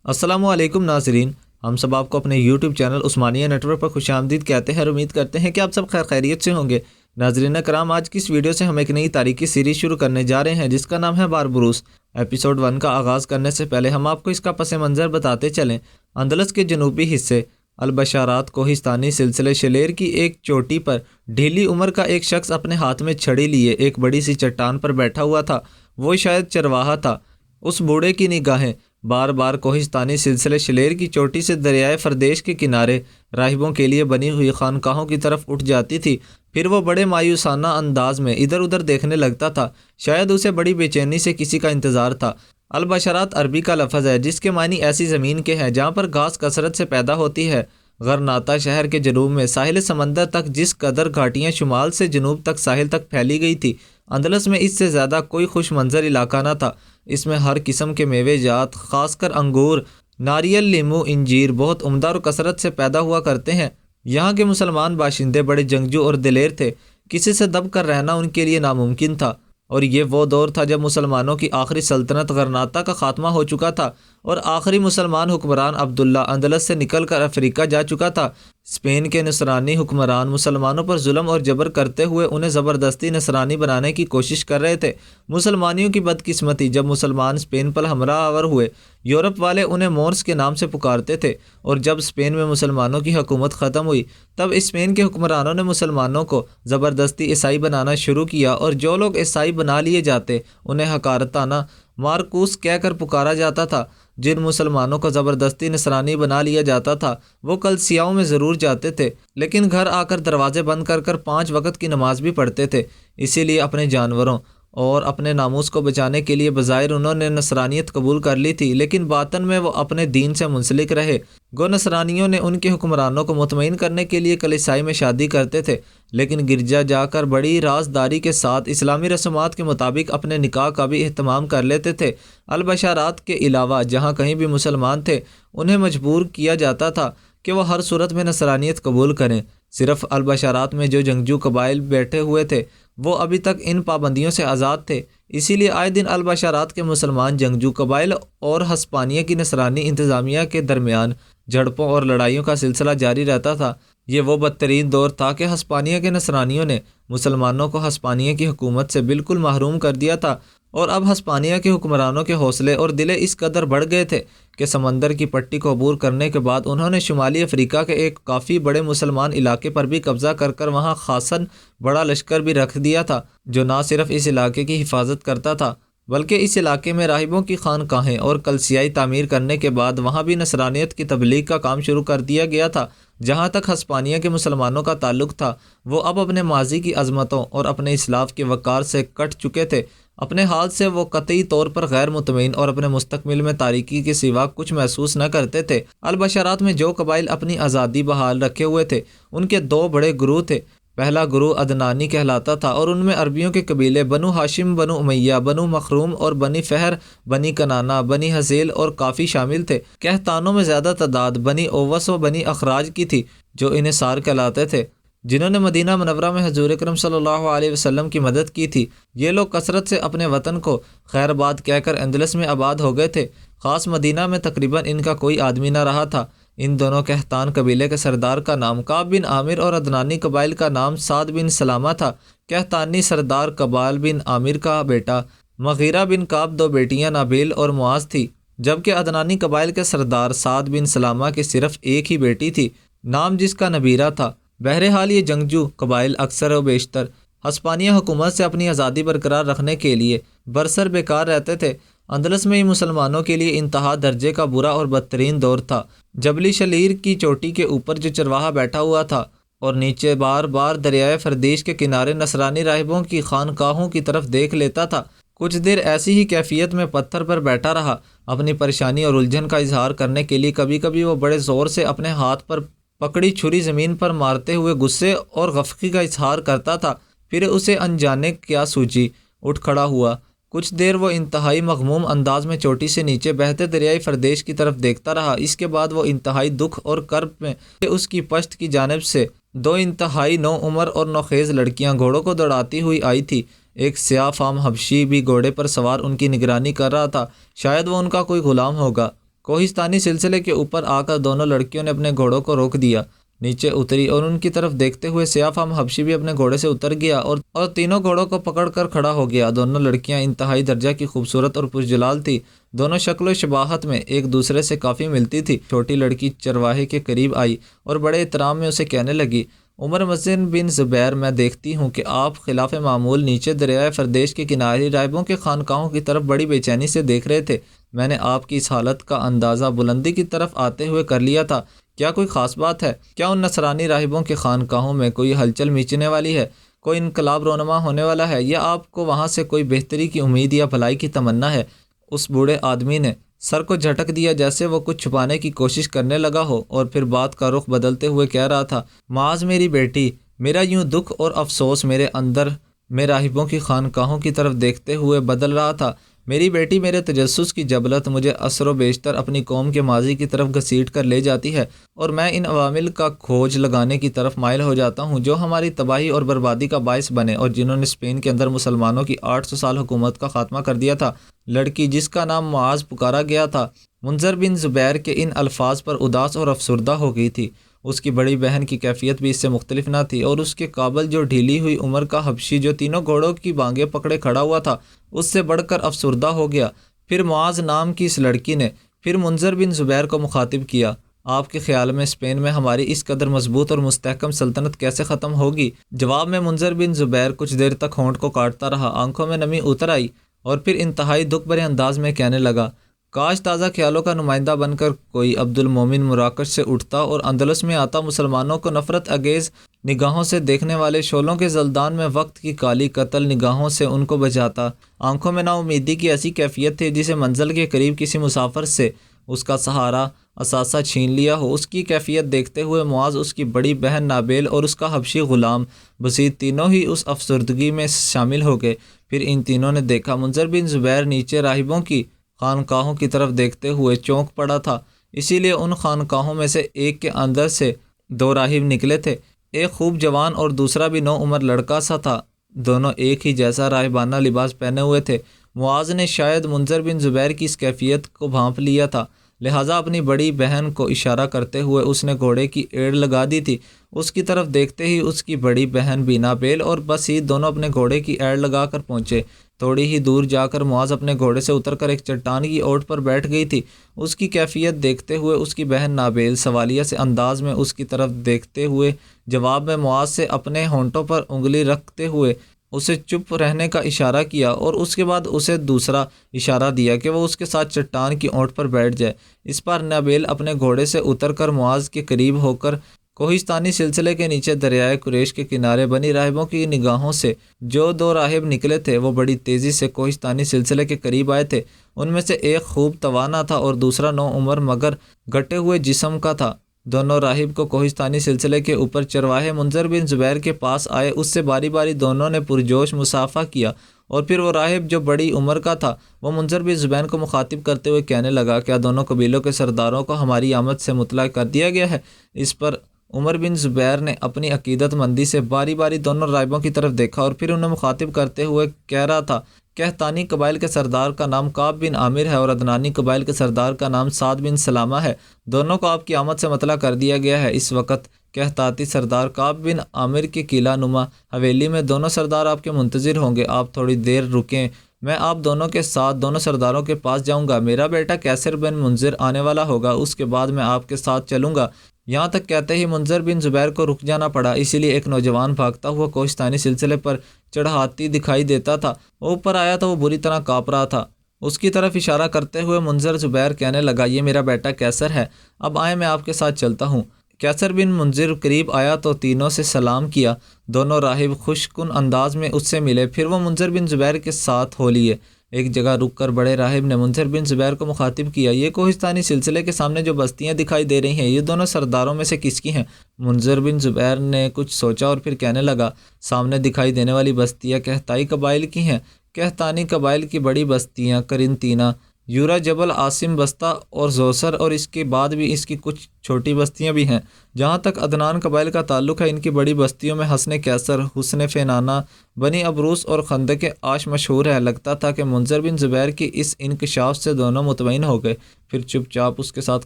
السلام علیکم ناظرین، ہم سب آپ کو اپنے یوٹیوب چینل عثمانیہ نیٹ ورک پر خوش آمدید کہتے ہیں اور امید کرتے ہیں کہ آپ سب خیر خیریت سے ہوں گے۔ ناظرین کرام، آج کی اس ویڈیو سے ہم ایک نئی تاریخی سیریز شروع کرنے جا رہے ہیں جس کا نام ہے باربروس۔ ایپیسوڈ 1 کا آغاز کرنے سے پہلے ہم آپ کو اس کا پس منظر بتاتے چلیں۔ اندلس کے جنوبی حصے البشارات کوہستانی سلسلے شلیر کی ایک چوٹی پر ڈھیلی عمر کا ایک شخص اپنے ہاتھ میں چھڑی لیے ایک بڑی سی چٹان پر بیٹھا ہوا تھا۔ وہ شاید چرواہا تھا۔ اس بوڑھے کی نگاہیں بار بار کوہستانی سلسلے شلیر کی چوٹی سے دریائے فردیش کے کنارے راہبوں کے لیے بنی ہوئی خانقاہوں کی طرف اٹھ جاتی تھی۔ پھر وہ بڑے مایوسانہ انداز میں ادھر ادھر دیکھنے لگتا تھا۔ شاید اسے بڑی بے چینی سے کسی کا انتظار تھا۔ البشارات عربی کا لفظ ہے جس کے معنی ایسی زمین کے ہیں جہاں پر گھاس کثرت سے پیدا ہوتی ہے۔ غرناطہ شہر کے جنوب میں ساحل سمندر تک جس قدر گھاٹیاں شمال سے جنوب تک ساحل تک پھیلی گئی تھی، اندلس میں اس سے زیادہ کوئی خوش منظر علاقہ نہ تھا۔ اس میں ہر قسم کے میوے جات، خاص کر انگور، ناریل، لیمو، انجیر بہت عمدہ اور کثرت سے پیدا ہوا کرتے ہیں۔ یہاں کے مسلمان باشندے بڑے جنگجو اور دلیر تھے۔ کسی سے دب کر رہنا ان کے لیے ناممکن تھا، اور یہ وہ دور تھا جب مسلمانوں کی آخری سلطنت غرناطہ کا خاتمہ ہو چکا تھا اور آخری مسلمان حکمران عبداللہ اندلس سے نکل کر افریقہ جا چکا تھا۔ اسپین کے نصرانی حکمران مسلمانوں پر ظلم اور جبر کرتے ہوئے انہیں زبردستی نصرانی بنانے کی کوشش کر رہے تھے۔ مسلمانیوں کی بدقسمتی، جب مسلمان اسپین پر حملہ آور ہوئے، یورپ والے انہیں مورس کے نام سے پکارتے تھے، اور جب اسپین میں مسلمانوں کی حکومت ختم ہوئی تب اسپین کے حکمرانوں نے مسلمانوں کو زبردستی عیسائی بنانا شروع کیا، اور جو لوگ عیسائی بنا لیے جاتے انہیں حقارتانہ مارکوس کہہ کر پکارا جاتا تھا۔ جن مسلمانوں کو زبردستی نصرانی بنا لیا جاتا تھا وہ کلیسیاؤں میں ضرور جاتے تھے، لیکن گھر آ کر دروازے بند کر کر 5 وقت کی نماز بھی پڑھتے تھے۔ اسی لیے اپنے جانوروں اور اپنے ناموس کو بچانے کے لیے بظاہر انہوں نے نصرانیت قبول کر لی تھی، لیکن باطن میں وہ اپنے دین سے منسلک رہے۔ گو نصرانیوں نے ان کے حکمرانوں کو مطمئن کرنے کے لیے کلیسائی میں شادی کرتے تھے، لیکن گرجا جا کر بڑی رازداری کے ساتھ اسلامی رسومات کے مطابق اپنے نکاح کا بھی اہتمام کر لیتے تھے۔ البشارات کے علاوہ جہاں کہیں بھی مسلمان تھے انہیں مجبور کیا جاتا تھا کہ وہ ہر صورت میں نصرانیت قبول کریں۔ صرف البشارات میں جو جنگجو قبائل بیٹھے ہوئے تھے وہ ابھی تک ان پابندیوں سے آزاد تھے، اسی لیے آئے دن البشارات کے مسلمان جنگجو قبائل اور ہسپانیہ کی نصرانی انتظامیہ کے درمیان جھڑپوں اور لڑائیوں کا سلسلہ جاری رہتا تھا۔ یہ وہ بدترین دور تھا کہ ہسپانیہ کے نصرانیوں نے مسلمانوں کو ہسپانیہ کی حکومت سے بالکل محروم کر دیا تھا، اور اب ہسپانیہ کے حکمرانوں کے حوصلے اور دلے اس قدر بڑھ گئے تھے کہ سمندر کی پٹی کو عبور کرنے کے بعد انہوں نے شمالی افریقہ کے ایک کافی بڑے مسلمان علاقے پر بھی قبضہ کر کر وہاں خاصاً بڑا لشکر بھی رکھ دیا تھا جو نہ صرف اس علاقے کی حفاظت کرتا تھا بلکہ اس علاقے میں راہبوں کی خانقاہیں اور کلیسیائی تعمیر کرنے کے بعد وہاں بھی نصرانیت کی تبلیغ کا کام شروع کر دیا گیا تھا۔ جہاں تک ہسپانیہ کے مسلمانوں کا تعلق تھا وہ اب اپنے ماضی کی عظمتوں اور اپنے اسلاف کے وقار سے کٹ چکے تھے۔ اپنے حال سے وہ قطعی طور پر غیر مطمئن اور اپنے مستقبل میں تاریکی کے سوا کچھ محسوس نہ کرتے تھے۔ البشارات میں جو قبائل اپنی آزادی بحال رکھے ہوئے تھے ان کے 2 بڑے گروہ تھے۔ پہلا گروہ عدنانی کہلاتا تھا اور ان میں عربیوں کے قبیلے بنو ہاشم، بنو امیہ، بنو مخروم اور بنی فہر، بنی کنانہ، بنی حزیل اور کافی شامل تھے۔ کہتانوں میں زیادہ تعداد بنی اوس و بنی اخراج کی تھی جو انحصار کہلاتے تھے، جنہوں نے مدینہ منورہ میں حضور اکرم صلی اللہ علیہ وسلم کی مدد کی تھی۔ یہ لوگ کثرت سے اپنے وطن کو خیر باد کہہ کر اندلس میں آباد ہو گئے تھے۔ خاص مدینہ میں تقریباً ان کا کوئی آدمی نہ رہا تھا۔ ان دونوں کہتان قبیلے کے سردار کا نام کعب بن عامر اور عدنانی قبائل کا نام سعد بن سلامہ تھا۔ کہتانی سردار قبال بن عامر کا بیٹا مغیرہ بن کعب 2 بیٹیاں نابیل اور معاذ تھی، جبکہ عدنانی قبائل کے سردار سعد بن سلامہ کی صرف ایک ہی بیٹی تھی، نام جس کا نبیرہ تھا۔ بہرحال یہ جنگجو قبائل اکثر و بیشتر ہسپانیہ حکومت سے اپنی آزادی برقرار رکھنے کے لیے برسر بیکار رہتے تھے۔ اندلس میں مسلمانوں کے لیے انتہا درجے کا برا اور بدترین دور تھا۔ جبلی شلیر کی چوٹی کے اوپر جو چرواہا بیٹھا ہوا تھا اور نیچے بار بار دریائے فردیش کے کنارے نصرانی راہبوں کی خانقاہوں کی طرف دیکھ لیتا تھا، کچھ دیر ایسی ہی کیفیت میں پتھر پر بیٹھا رہا، اپنی پریشانی اور الجھن کا اظہار کرنے کے لیے کبھی کبھی وہ بڑے زور سے اپنے ہاتھ پر پکڑی چھری زمین پر مارتے ہوئے غصے اور غفقی کا اظہار کرتا تھا۔ پھر اسے انجانے کیا سوچی اٹھ کھڑا ہوا۔ کچھ دیر وہ انتہائی مغموم انداز میں چوٹی سے نیچے بہتے دریائے فردیش کی طرف دیکھتا رہا۔ اس کے بعد وہ انتہائی دکھ اور کرب میں اس کی پشت کی جانب سے 2 انتہائی نو عمر اور نوخیز لڑکیاں گھوڑوں کو دوڑاتی ہوئی آئی تھی۔ ایک سیاہ فام حبشی بھی گھوڑے پر سوار ان کی نگرانی کر رہا تھا، شاید وہ ان کا کوئی غلام ہوگا۔ کوہستانی سلسلے کے اوپر آ کر دونوں لڑکیوں نے اپنے گھوڑوں کو روک دیا، نیچے اتری اور ان کی طرف دیکھتے ہوئے سیاہ فام حبشی بھی اپنے گھوڑے سے اتر گیا اور تینوں گھوڑوں کو پکڑ کر کھڑا ہو گیا۔ دونوں لڑکیاں انتہائی درجہ کی خوبصورت اور پرجلال تھی، دونوں شکل و شباہت میں ایک دوسرے سے کافی ملتی تھی۔ چھوٹی لڑکی چرواہے کے قریب آئی اور بڑے احترام میں اسے کہنے لگی، عمر مزن بن زبیر، میں دیکھتی ہوں کہ آپ خلاف معمول نیچے دریائے فردیش کے کنارے راہبوں کے خانقاہوں کی طرف بڑی بے چینی سے دیکھ رہے تھے۔ میں نے آپ کی اس حالت کا اندازہ بلندی کی طرف آتے ہوئے کر لیا تھا۔ کیا کوئی خاص بات ہے؟ کیا ان نصرانی راہبوں کے خانقاہوں میں کوئی ہلچل مچنے والی ہے؟ کوئی انقلاب رونما ہونے والا ہے؟ یا آپ کو وہاں سے کوئی بہتری کی امید یا بھلائی کی تمنا ہے؟ اس بوڑھے آدمی نے سر کو جھٹک دیا جیسے وہ کچھ چھپانے کی کوشش کرنے لگا ہو، اور پھر بات کا رخ بدلتے ہوئے کہہ رہا تھا، معاذ میری بیٹی، میرا یوں دکھ اور افسوس میرے اندر میں راہبوں کی خانقاہوں کی طرف دیکھتے ہوئے بدل رہا تھا۔ میری بیٹی، میرے تجسس کی جبلت مجھے اثر و بیشتر اپنی قوم کے ماضی کی طرف گھسیٹ کر لے جاتی ہے، اور میں ان عوامل کا کھوج لگانے کی طرف مائل ہو جاتا ہوں جو ہماری تباہی اور بربادی کا باعث بنے اور جنہوں نے اسپین کے اندر مسلمانوں کی 800 سال حکومت کا خاتمہ کر دیا تھا۔ لڑکی جس کا نام معاذ پکارا گیا تھا، منذر بن زبیر کے ان الفاظ پر اداس اور افسردہ ہو گئی تھی۔ اس کی بڑی بہن کی کیفیت بھی اس سے مختلف نہ تھی، اور اس کے قابل جو ڈھیلی ہوئی عمر کا حبشی جو تینوں گھوڑوں کی بانگیں پکڑے کھڑا ہوا تھا، اس سے بڑھ کر افسردہ ہو گیا۔ پھر معاذ نام کی اس لڑکی نے پھر منذر بن زبیر کو مخاطب کیا، آپ کے خیال میں اسپین میں ہماری اس قدر مضبوط اور مستحکم سلطنت کیسے ختم ہوگی؟ جواب میں منذر بن زبیر کچھ دیر تک ہونٹ کو کاٹتا رہا، آنکھوں میں نمی اتر آئی، اور پھر انتہائی دکھ بھرے انداز میں کہنے لگا، کاش تازہ خیالوں کا نمائندہ بن کر کوئی عبد المومن مراکش سے اٹھتا اور اندلس میں آتا، مسلمانوں کو نفرت انگیز نگاہوں سے دیکھنے والے شعلوں کے زلدان میں وقت کی کالی قتل نگاہوں سے ان کو بچاتا۔ آنکھوں میں نا امیدی کی ایسی کیفیت تھی جسے منزل کے قریب کسی مسافر سے اس کا سہارا اثاثہ چھین لیا ہو۔ اس کی کیفیت دیکھتے ہوئے معاذ، اس کی بڑی بہن نابیل اور اس کا حبشی غلام بسیط تینوں ہی اس افسردگی میں شامل ہو گئے۔ پھر ان تینوں نے دیکھا منذر بن زبیر نیچے راہبوں کی خانقاہوں کی طرف دیکھتے ہوئے چونک پڑا تھا، اسی لیے ان خانقاہوں میں سے ایک کے اندر سے 2 راہب نکلے تھے، ایک خوب جوان اور دوسرا بھی نوعمر لڑکا سا تھا۔ دونوں ایک ہی جیسا راہبانہ لباس پہنے ہوئے تھے۔ معاذ نے شاید منذر بن زبیر کی اس کیفیت کو بھانپ لیا تھا، لہٰذا اپنی بڑی بہن کو اشارہ کرتے ہوئے اس نے گھوڑے کی ایڑ لگا دی تھی۔ اس کی طرف دیکھتے ہی اس کی بڑی بہن بینابیل اور بسیط دونوں اپنے گھوڑے کی ایڑ لگا کر پہنچے۔ تھوڑی ہی دور جا کر معاذ اپنے گھوڑے سے اتر کر ایک چٹان کی اوٹ پر بیٹھ گئی تھی۔ اس کی کیفیت دیکھتے ہوئے اس کی بہن نابیل سوالیہ سے انداز میں اس کی طرف دیکھتے ہوئے جواب میں معاذ سے اپنے ہونٹوں پر انگلی رکھتے ہوئے اسے چپ رہنے کا اشارہ کیا، اور اس کے بعد اسے دوسرا اشارہ دیا کہ وہ اس کے ساتھ چٹان کی اونٹ پر بیٹھ جائے۔ اس پر نابیل اپنے گھوڑے سے اتر کر معاذ کے قریب ہو کر کوہستانی سلسلے کے نیچے دریائے قریش کے کنارے بنی راہبوں کی نگاہوں سے جو 2 راہب نکلے تھے وہ بڑی تیزی سے کوہستانی سلسلے کے قریب آئے تھے۔ ان میں سے ایک خوب توانا تھا اور دوسرا نوعمر مگر گٹے ہوئے جسم کا تھا۔ دونوں راہب کو کوہستانی سلسلے کے اوپر چرواہے منذر بن زبیر کے پاس آئے، اس سے باری باری دونوں نے پرجوش مصافحہ کیا، اور پھر وہ راہب جو بڑی عمر کا تھا وہ منذر بن زبیر کو مخاطب کرتے ہوئے کہنے لگا، کیا دونوں قبیلوں کے سرداروں کو ہماری آمد سے مطلع کر دیا گیا ہے؟ اس پر عمر بن زبیر نے اپنی عقیدت مندی سے باری باری دونوں راہبوں کی طرف دیکھا، اور پھر انہیں مخاطب کرتے ہوئے کہہ رہا تھا، کہتانی قبائل کے سردار کا نام کعب بن عامر ہے اور عدنانی قبائل کے سردار کا نام سعد بن سلامہ ہے، دونوں کو آپ کی آمد سے مطلع کر دیا گیا ہے۔ اس وقت کہتاتی سردار کعب بن عامر کی قلعہ نما حویلی میں دونوں سردار آپ کے منتظر ہوں گے، آپ تھوڑی دیر رکیں، میں آپ دونوں کے ساتھ دونوں سرداروں کے پاس جاؤں گا، میرا بیٹا کیسر بن منذر آنے والا ہوگا، اس کے بعد میں آپ کے ساتھ چلوں گا۔ یہاں تک کہتے ہی منذر بن زبیر کو رک جانا پڑا، اسی لیے ایک نوجوان بھاگتا ہوا کوہستانی سلسلے پر چڑھاتی دکھائی دیتا تھا۔ وہ اوپر آیا تو وہ بری طرح کانپ رہا تھا۔ اس کی طرف اشارہ کرتے ہوئے منذر زبیر کہنے لگا، یہ میرا بیٹا کیسر ہے، اب آئیں میں آپ کے ساتھ چلتا ہوں۔ کیسر بن منذر قریب آیا تو تینوں سے سلام کیا۔ دونوں راہب خوش کن انداز میں اس سے ملے، پھر وہ منذر بن زبیر کے ساتھ ہو لیے۔ ایک جگہ رک کر بڑے راہب نے منذر بن زبیر کو مخاطب کیا، یہ کوہستانی سلسلے کے سامنے جو بستیاں دکھائی دے رہی ہیں یہ دونوں سرداروں میں سے کس کی ہیں؟ منذر بن زبیر نے کچھ سوچا اور پھر کہنے لگا، سامنے دکھائی دینے والی بستیاں کہتائی قبائل کی ہیں۔ کہتانی قبائل کی بڑی بستیاں قرنطینہ، یورا جبل عاصم بستہ اور زوسر، اور اس کے بعد بھی اس کی کچھ چھوٹی بستیاں بھی ہیں۔ جہاں تک عدنان قبائل کا تعلق ہے، ان کی بڑی بستیوں میں حصن کیسر، حصن فینانہ، بنی ابروس اور خندق آش مشہور ہے۔ لگتا تھا کہ منذر بن زبیر کی اس انکشاف سے دونوں مطمئن ہو گئے، پھر چپ چاپ اس کے ساتھ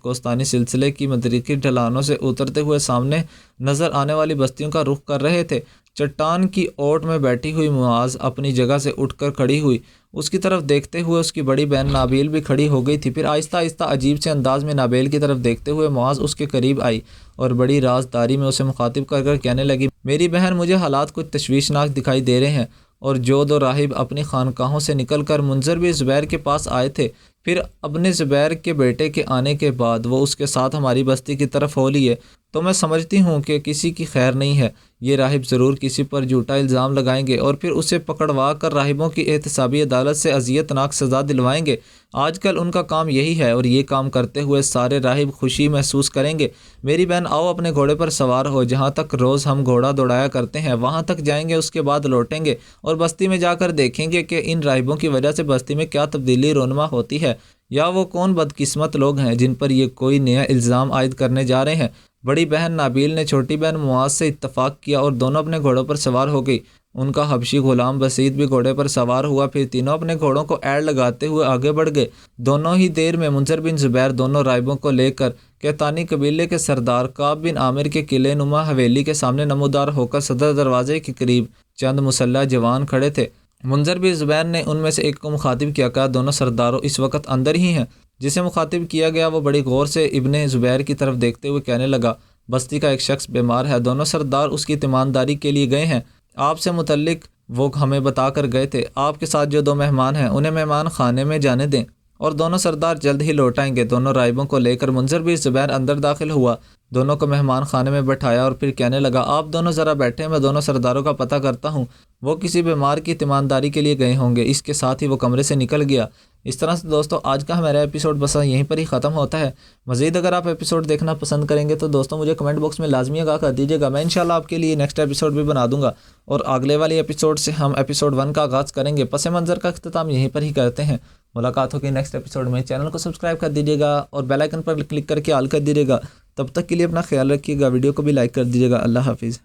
کوستانی سلسلے کی مدرکی ڈھلانوں سے اترتے ہوئے سامنے نظر آنے والی بستیوں کا رخ کر رہے تھے۔ چٹان کی اوٹ میں بیٹھی ہوئی معاذ اپنی جگہ سے اٹھ کر کھڑی ہوئی، اس کی طرف دیکھتے ہوئے اس کی بڑی بہن نابیل بھی کھڑی ہو گئی تھی۔ پھر آہستہ آہستہ عجیب سے انداز میں نابیل کی طرف دیکھتے ہوئے معاذ اس کے قریب آئی اور بڑی رازداری میں اسے مخاطب کر کر کہنے لگی، میری بہن، مجھے حالات کچھ تشویشناک دکھائی دے رہے ہیں، اور جو دو راہب اپنی خانقاہوں سے نکل کر منذر بن زبیر کے پاس آئے تھے، پھر ابن زبیر کے بیٹے کے آنے کے بعد وہ اس کے ساتھ ہماری بستی کی طرف ہو لیے، تو میں سمجھتی ہوں کہ کسی کی خیر نہیں ہے۔ یہ راہب ضرور کسی پر جھوٹا الزام لگائیں گے اور پھر اسے پکڑوا کر راہبوں کی احتسابی عدالت سے اذیت ناک سزا دلوائیں گے۔ آج کل ان کا کام یہی ہے، اور یہ کام کرتے ہوئے سارے راہب خوشی محسوس کریں گے۔ میری بہن، آؤ اپنے گھوڑے پر سوار ہو، جہاں تک روز ہم گھوڑا دوڑایا کرتے ہیں وہاں تک جائیں گے، اس کے بعد لوٹیں گے اور بستی میں جا کر دیکھیں گے کہ ان راہبوں کی وجہ سے بستی میں کیا تبدیلی رونما ہوتی ہے، یا وہ کون بدقسمت لوگ ہیں جن پر یہ کوئی نیا الزام عائد کرنے جا رہے ہیں۔ بڑی بہن نابیل نے چھوٹی بہن معاذ سے اتفاق کیا اور دونوں اپنے گھوڑوں پر سوار ہو گئی۔ ان کا حبشی غلام بسیط بھی گھوڑے پر سوار ہوا، پھر تینوں اپنے گھوڑوں کو ایڑ لگاتے ہوئے آگے بڑھ گئے۔ دونوں ہی دیر میں منذر بن زبیر دونوں راہبوں کو لے کر کہتانی قبیلے کے سردار کعب بن عامر کے قلعے نما حویلی کے سامنے نمودار ہو کر صدر دروازے کے قریب چند مسلح جوان کھڑے تھے۔ منذر بن زبیر نے ان میں سے ایک کو مخاطب کیا، کہا، دونوں سرداروں اس وقت اندر ہی ہیں؟ جسے مخاطب کیا گیا وہ بڑی غور سے ابن زبیر کی طرف دیکھتے ہوئے کہنے لگا، بستی کا ایک شخص بیمار ہے، دونوں سردار اس کی تیمارداری کے لیے گئے ہیں، آپ سے متعلق وہ ہمیں بتا کر گئے تھے۔ آپ کے ساتھ جو دو مہمان ہیں انہیں مہمان خانے میں جانے دیں، اور دونوں سردار جلد ہی لوٹ آئیں گے۔ دونوں راہبوں کو لے کر منذر بن زبیر اندر داخل ہوا، دونوں کو مہمان خانے میں بٹھایا اور پھر کہنے لگا، آپ دونوں ذرا بیٹھیں، میں دونوں سرداروں کا پتہ کرتا ہوں، وہ کسی بیمار کی تیمارداری کے لیے گئے ہوں گے۔ اس کے ساتھ ہی وہ کمرے سے نکل گیا۔ اس طرح سے دوستوں آج کا ہمارا ایپیسوڈ بس یہیں پر ہی ختم ہوتا ہے۔ مزید اگر آپ ایپیسوڈ دیکھنا پسند کریں گے تو دوستوں مجھے کمنٹ باکس میں لازمی آگاہ کر دیجیے گا، میں انشاءاللہ آپ کے لیے نیکسٹ ایپیسوڈ بھی بنا دوں گا، اور اگلے والی ایپیسوڈ سے ہم ایپیسوڈ 1 کا آغاز کریں گے۔ پس منظر کا اختتام یہیں پر ہی کرتے ہیں۔ ملاقات ہوگی نیکسٹ ایپیسوڈ میں۔ چینل کو سبسکرائب کر دیجیے گا اور بیل آئکن پر کلک کر کے آل کر دیجیے گا۔ تب تک کے لیے اپنا خیال رکھیے گا، ویڈیو کو بھی لائک کر دیجیے گا۔ اللہ حافظ۔